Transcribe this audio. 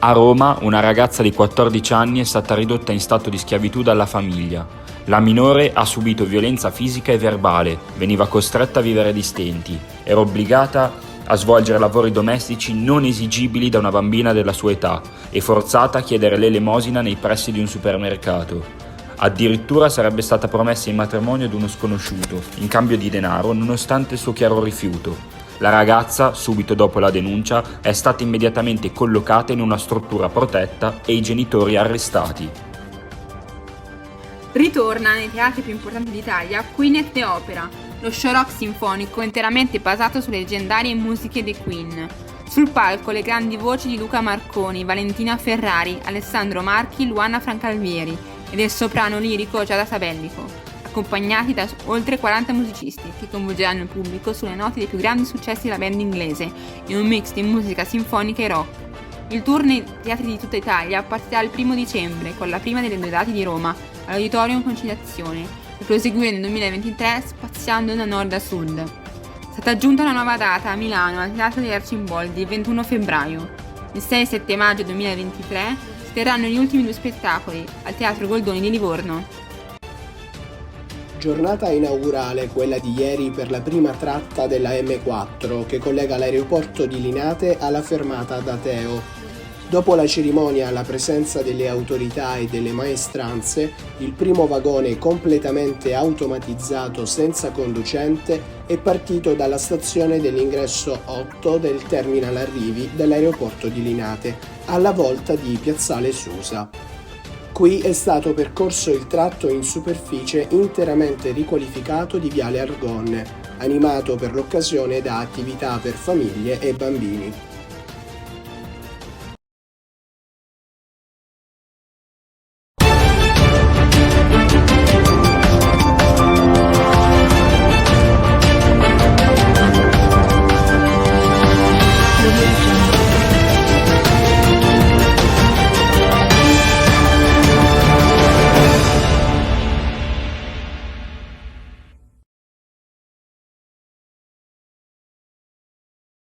A Roma, una ragazza di 14 anni è stata ridotta in stato di schiavitù dalla famiglia. La minore ha subito violenza fisica e verbale, veniva costretta a vivere di stenti, era obbligata a svolgere lavori domestici non esigibili da una bambina della sua età e forzata a chiedere l'elemosina nei pressi di un supermercato. Addirittura sarebbe stata promessa in matrimonio ad uno sconosciuto, in cambio di denaro, nonostante il suo chiaro rifiuto. La ragazza, subito dopo la denuncia, è stata immediatamente collocata in una struttura protetta e i genitori arrestati. Ritorna nei teatri più importanti d'Italia Queen at the Opera, lo show rock sinfonico interamente basato sulle leggendarie musiche dei Queen. Sul palco le grandi voci di Luca Marconi, Valentina Ferrari, Alessandro Marchi, Luana Francalvieri e del soprano lirico Giada Sabellico, accompagnati da oltre 40 musicisti che coinvolgeranno il pubblico sulle note dei più grandi successi della band inglese in un mix di musica sinfonica e rock. Il tour nei teatri di tutta Italia partirà il 1 dicembre con la prima delle 2 date di Roma, all'Auditorium Conciliazione, per proseguire nel 2023 spaziando da nord a sud. È stata aggiunta una nuova data a Milano al Teatro degli Arcimboldi il 21 febbraio. Il 6 e 7 maggio 2023 si terranno gli ultimi 2 spettacoli al Teatro Goldoni di Livorno. Giornata inaugurale quella di ieri per la prima tratta della M4 che collega l'aeroporto di Linate alla fermata ad Ateo. Dopo la cerimonia alla presenza delle autorità e delle maestranze, il primo vagone completamente automatizzato senza conducente è partito dalla stazione dell'ingresso 8 del terminal arrivi dell'aeroporto di Linate, alla volta di Piazzale Susa. Qui è stato percorso il tratto in superficie interamente riqualificato di Viale Argonne, animato per l'occasione da attività per famiglie e bambini.